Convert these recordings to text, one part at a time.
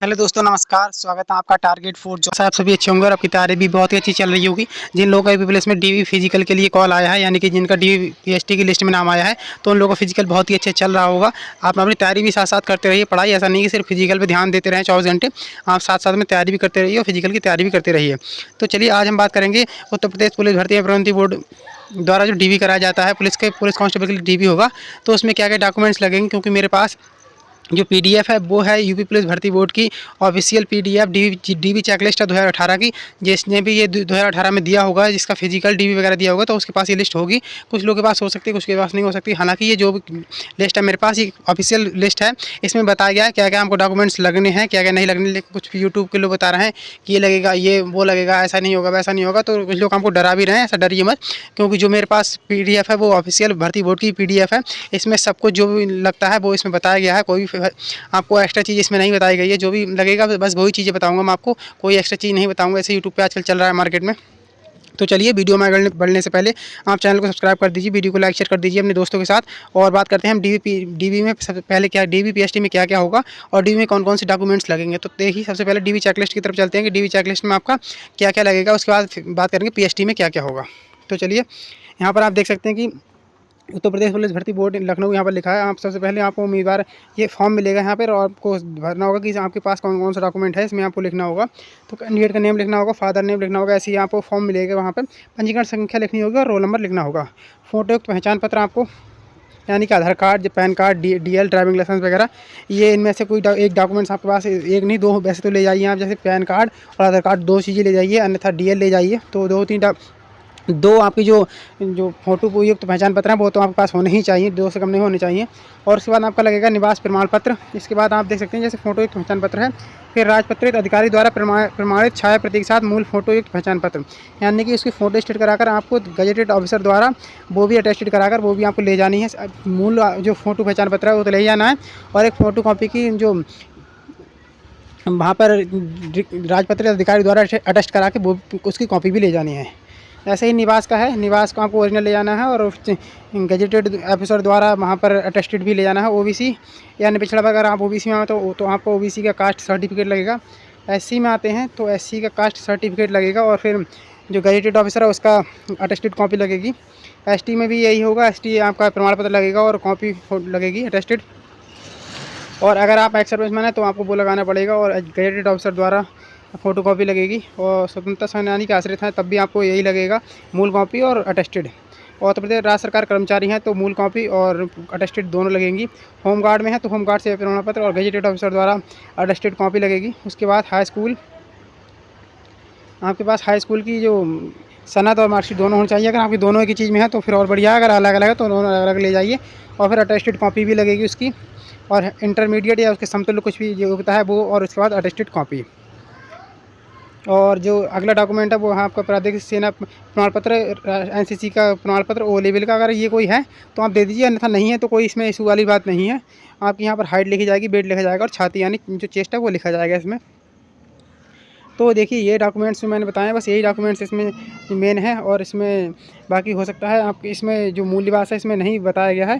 Hello दोस्तों, नमस्कार। स्वागत है आपका टारगेट फूड जो आप सभी अच्छे होंगे और आपकी तैयारी भी बहुत ही अच्छी चल रही होगी। जिन लोगों का अभी प्लेस में डीवी फिजिकल के लिए कॉल आया है, यानी कि जिनका डीवी पीएसटी की लिस्ट में नाम आया है, तो उन लोगों का फिजिकल बहुत ही अच्छे चल रहा होगा। आप अपनी तैयारी भी साथ साथ करते रहिए। पढ़ाई ऐसा नहीं कि सिर्फ फिजिकल पर ध्यान देते रहें 24 घंटे। आप साथ साथ में तैयारी भी करते रहिए और फिजिकल की तैयारी भी करते रहिए। तो चलिए, आज हम बात करेंगे उत्तर प्रदेश पुलिस भर्ती एवं प्रोन्नति बोर्ड द्वारा जो डीवी कराया जाता है पुलिस कांस्टेबल के लिए डीवी होगा, तो उसमें क्या क्या डॉक्यूमेंट्स लगेंगे। क्योंकि मेरे पास जो पीडीएफ है वो है यूपी पुलिस भर्ती बोर्ड की ऑफिशियल पीडीएफ डीवी चेकलिस्ट है 2018 की। जिसने भी ये 2018 में दिया होगा, जिसका फिजिकल डीवी वगैरह दिया होगा, तो उसके पास ये लिस्ट होगी। कुछ लोगों के पास हो सकती है, कुछ के पास नहीं हो सकती। हालांकि ये जो लिस्ट है मेरे पास, ये ऑफिशियल लिस्ट है। इसमें बताया गया है क्या क्या हमको डॉक्यूमेंट्स लगने हैं, क्या क्या नहीं लगने। लेकिन कुछ यूट्यूब के लोग बता रहे हैं कि ये लगेगा, ये वो लगेगा, ऐसा नहीं होगा, वैसा नहीं होगा। तो कुछ लोग हमको डरा भी रहे हैं। ऐसा डरिए मत, क्योंकि जो मेरे पास पीडीएफ है वो ऑफिशियल भर्ती बोर्ड की पीडीएफ है। इसमें सब कुछ जो भी लगता है वो इसमें बताया गया है। कोई भी आपको एक्स्ट्रा चीज़ इसमें नहीं बताई गई है। जो भी लगेगा बस वही चीज़ें बताऊंगा मैं आपको, कोई एक्स्ट्रा चीज़ नहीं बताऊंगा। ऐसे यूट्यूब पे आजकल चल रहा है मार्केट में। तो चलिए, वीडियो में आगे बढ़ने से पहले आप चैनल को सब्सक्राइब कर दीजिए, वीडियो को लाइक शेयर कर दीजिए अपने दोस्तों के साथ। और बात करते हैं हम डीवी में सबसे पहले क्या डीवी पीएसटी में क्या क्या होगा और डीवी में कौन कौन से डॉक्यूमेंट्स लगेंगे। तो देखिए, सबसे पहले डीवी चेकलिस्ट की तरफ चलते हैं कि डीवी चेकलिस्ट में आपका क्या क्या लगेगा। उसके बाद बात करेंगे पीएसटी में क्या क्या होगा। तो चलिए, यहाँ पर आप देख सकते हैं कि उत्तर प्रदेश पुलिस भर्ती बोर्ड लखनऊ यहाँ पर लिखा है। आप सबसे पहले आपको उम्मीदवार ये फॉर्म मिलेगा यहाँ पर, और आपको भरना होगा कि आपके पास कौन कौन सा डॉक्यूमेंट है। इसमें आपको लिखना होगा, तो कैंडिडेट का नेम लिखना होगा, फादर नेम लिखना होगा। ऐसे ही आपको फॉर्म मिलेगा। वहाँ पर पंजीकरण संख्या लिखनी होगी और रोल नंबर लिखना होगा। फोटोयुक्त पहचान पत्र आपको, यानी कि Aadhaar card, PAN card, DL, driving licence वगैरह, ये इनमें से कोई एक डॉक्यूमेंट्स आपके पास, एक नहीं दो वैसे तो ले जाइए आप। जैसे पैन कार्ड और आधार कार्ड, दो चीज़ें ले जाइए, अन्यथा डीएल ले जाइए। तो दो आपकी जो जो फोटो को युक्त पहचान पत्र है वो तो आपके पास होने ही चाहिए, दो से कम नहीं होने चाहिए। और उसके बाद आपका लगेगा निवास प्रमाण पत्र। इसके बाद आप देख सकते हैं जैसे फोटो युक्त पहचान पत्र है, फिर राजपत्रित अधिकारी द्वारा प्रमाणित छाया प्रति के साथ मूल फोटो युक्त पहचान पत्र, यानी कि उसकी फ़ोटो स्टेट कराकर आपको गजेटेड ऑफिसर द्वारा वो भी अटेस्टेड कराकर वो भी आपको ले जानी है। मूल जो फोटो पहचान पत्र है वो तो ले जाना है, और एक फ़ोटो कॉपी की जो वहाँ पर राजपत्रित अधिकारी द्वारा अटेस्ट करा के वो उसकी कॉपी भी ले जानी है। ऐसे ही निवास का है, निवास को आपको ओरिजिनल ले जाना है, और गजेटेड ऑफिसर द्वारा वहाँ पर अटेस्टेड भी ले जाना है। ओबीसी यानी पिछड़ा वर्ग, अगर आप ओबीसी में आए तो आपको ओबीसी का कास्ट सर्टिफिकेट लगेगा। एससी में आते हैं तो एससी का कास्ट सर्टिफिकेट लगेगा, और फिर जो गजेटेड ऑफिसर है उसका अटेस्टेड कॉपी लगेगी। एसटी में भी यही होगा, एसटी आपका प्रमाण पत्र लगेगा और कॉपी लगेगी अटेस्टेड। और अगर आप एक्स सर्विसमैन है तो आपको वो लगाना पड़ेगा, और गजेटेड ऑफिसर द्वारा फ़ोटो कॉपी लगेगी। और स्वतंत्रता सेनानी के आश्रित हैं तब भी आपको यही लगेगा, मूल कॉपी और अटेस्टेड। और उत्तर प्रदेश राज्य सरकार कर्मचारी हैं तो मूल कॉपी और अटेस्टेड दोनों लगेंगी। होमगार्ड में है तो होमगार्ड से प्रमाण पत्र और गजेटेड ऑफिसर द्वारा अटेस्टेड कॉपी लगेगी। उसके बाद हाई स्कूल, आपके पास हाई स्कूल की जो सनद और मार्कशीट दोनों होनी चाहिए। अगर आपकी दोनों एक ही चीज़ में है तो फिर और बढ़िया है, अगर अलग अलग है तो दोनों अलग अलग ले जाइए। और फिर अटेस्टेड कॉपी भी लगेगी उसकी, और इंटरमीडिएट या उसके समतुल्य कुछ भी योग्यता है वो, और उसके बाद अटेस्टेड कॉपी। और जो अगला डॉक्यूमेंट है वो है आपका प्रादेशिक सेना प्रमाण पत्र, एनसीसी का प्रमाण पत्र ओ लेवल का। अगर ये कोई है तो आप दे दीजिए, अन्यथा नहीं है तो कोई इसमें इशू वाली बात नहीं है। आपकी यहाँ पर हाइट लिखी जाएगी, वेट लिखा जाएगा, और छाती यानी जो चेस्ट है वो लिखा जाएगा इसमें। तो देखिए, ये डॉक्यूमेंट्स जो मैंने बताए बस यही डॉक्यूमेंट्स इसमें मेन है। और इसमें बाकी हो सकता है आपके इसमें जो मूल निवास है इसमें नहीं बताया गया है।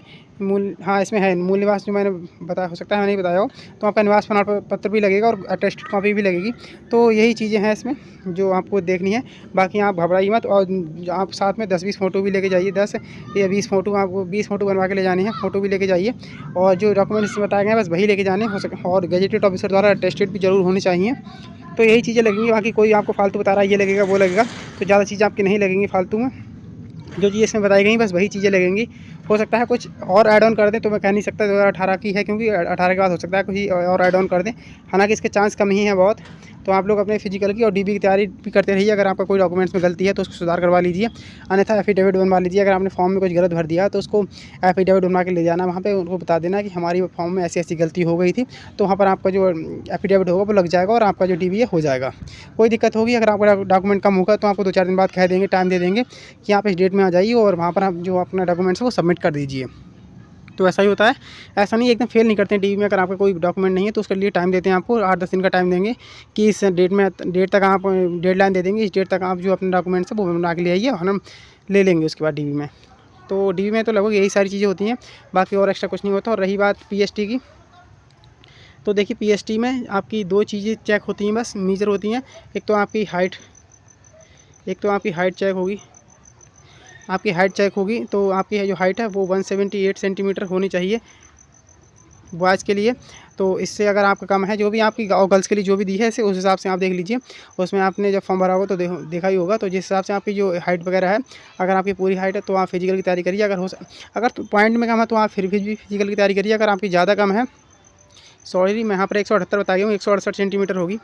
हाँ, इसमें है मूल निवास जो मैंने बताया, हो सकता है मैं नहीं बताया हो। तो आपका निवास प्रमाण पत्र भी लगेगा और अटेस्टेड कॉपी भी लगेगी। तो यही चीज़ें हैं इसमें जो आपको देखनी है। बाकी आप घबराइए मत, और आप साथ में 10-20 फ़ोटो भी लेके जाइए। 10 या 20 फ़ोटो, आपको 20 फ़ोटो बनवा के ले जानी है, फ़ोटो भी लेके जाइए। और जो डॉक्यूमेंट्स बताए गए हैं बस वही लेके जाने हो सके, और गजेटेड ऑफिसर द्वारा अटेस्टेड भी जरूर होनी चाहिए। तो यही चीज़ें लगेंगी। बाकी कोई आपको फालतू बता रहा है ये लगेगा वो लगेगा, तो ज़्यादा चीज़ें आपकी नहीं लगेंगी फालतू में। जो चीज़ इसमें बताई गई बस वही चीज़ें लगेंगी। हो सकता है कुछ और ऐड ऑन कर दें, तो मैं कह नहीं सकता 2018 की है, क्योंकि 18 के बाद हो सकता है कुछ और ऐड ऑन कर दें। हालांकि इसके चांस कम ही हैं बहुत। तो आप लोग अपने फिजिकल की और डीबी की तैयारी भी करते रहिए। अगर आपका कोई डॉक्यूमेंट्स में गलती है तो उसको सुधार करवा लीजिए, अन्यथा एफिडेविट बनवा लीजिए। अगर आपने फॉर्म में कुछ गलत भर दिया तो उसको एफिडेविट बनवा के ले जाना, वहाँ पे उनको बता देना कि हमारी फॉर्म में ऐसी ऐसी गलती हो गई थी। तो वहाँ पर आपका जो एफिडेविट होगा वो लग जाएगा, और आपका जो डीबी है हो जाएगा। कोई दिक्कत होगी, अगर आपका डॉक्यूमेंट कम होगा तो आपको 2-4 दिन बाद कह देंगे, टाइम दे देंगे कि आप इस डेट में आ जाइए, और वहाँ पर आप जो अपना डॉक्यूमेंट्स है वो सबमिट कर दीजिए। तो ऐसा ही होता है, ऐसा नहीं एकदम फेल नहीं करते हैं डीवी में। अगर आपका कोई डॉक्यूमेंट नहीं है तो उसके लिए टाइम देते हैं आपको, 8-10 दिन का टाइम देंगे कि इस डेट तक आप डेडलाइन दे देंगे, इस डेट तक आप जो अपने डॉक्यूमेंट्स है वो बना के ले आइए, और हम ले लेंगे उसके बाद डीवी में। तो डीवी में तो लगभग यही सारी चीज़ें होती हैं, बाकी और एक्स्ट्रा कुछ नहीं होता। और रही बात पीएसटी की, तो देखिए पीएसटी में आपकी 2 चीज़ें चेक होती हैं, बस मेजर होती हैं। एक तो आपकी हाइट चेक होगी, तो आपकी जो हाइट है वो 178 सेंटीमीटर होनी चाहिए बॉयज़ के लिए। तो इससे अगर आपका कम है, जो भी आपकी और गर्ल्स के लिए जो भी दी है इसे उस हिसाब से आप देख लीजिए। उसमें आपने जब फॉर्म भरा होगा तो देखा ही होगा, तो जिस हिसाब से आपकी जो हाइट वगैरह है, अगर आपकी पूरी हाइट है तो आप फिजिकल की तैयारी करिए। अगर पॉइंट में कम है तो आप फिर भी फिजिकल की तैयारी करिए। अगर आपकी ज़्यादा कम है, सॉरी मैं यहाँ पर 178 बता गया हूँ, 168 सेंटीमीटर होगी,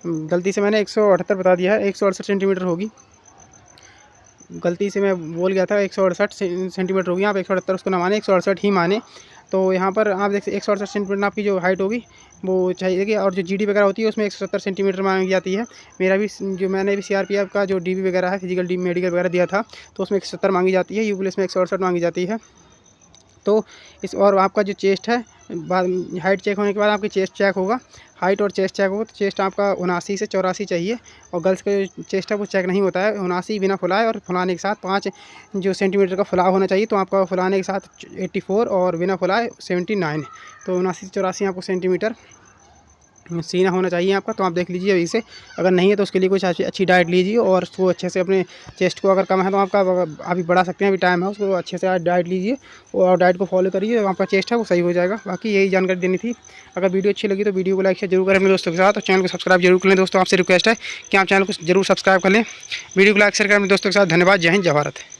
गलती से मैंने 178 बता दिया है, 168 सेंटीमीटर होगी, गलती से मैं बोल गया था 168 सेंटीमीटर होगी। आप 178 उसको ना माने, 168 ही माने। तो यहाँ पर आप देख 168 सेंटीमीटर आपकी जो हाइट होगी वो चाहिए कि, और जो जीडी वगैरह होती है उसमें 170 सेंटीमीटर मांगी जाती है। मैंने भी सीआरपीएफ का जो डीबी वगैरह है, फिजिकल डी मेडिकल वगैरह दिया था, तो उसमें 170 मांगी जाती है। यूपीएस में 168 मांगी जाती है। तो और आपका जो चेस्ट है, बाद हाइट चेक होने के बाद आपकी चेस्ट चेक होगा, हाइट और चेस्ट चेक होगा। तो चेस्ट आपका 79 से 84 चाहिए, और गर्ल्स का जो चेस्ट है वो चेक नहीं होता है, 79 बिना फुलाए, और फुलाने के साथ 5 जो सेंटीमीटर का फुलाव होना चाहिए। तो आपका फुलाने के साथ 84 और बिना फुलाए 79। तो 79 से 84 आपको सेंटीमीटर सीना होना चाहिए आपका। तो आप देख लीजिए अभी से, अगर नहीं है तो उसके लिए कुछ अच्छी डाइट लीजिए, और उसको अच्छे से अपने चेस्ट को अगर कम है तो आपका अभी बढ़ा सकते हैं, अभी टाइम है, उसको अच्छे से डाइट लीजिए और डाइट को फॉलो करिए, तो आपका चेस्ट है वो सही हो जाएगा। बाकी यही जानकारी देनी थी। अगर वीडियो अच्छी लगी तो वीडियो को लाइक शेयर जरूर करें अपने दोस्तों के साथ, और चैनल को सब्सक्राइब जरूर कर लें। दोस्तों आपसे रिक्वेस्ट है कि आप चैनल को जरूर सब्सक्राइब कर लें, वीडियो को लाइक शेयर करें अपने दोस्तों के साथ। धन्यवाद। जय हिंद, जय भारत।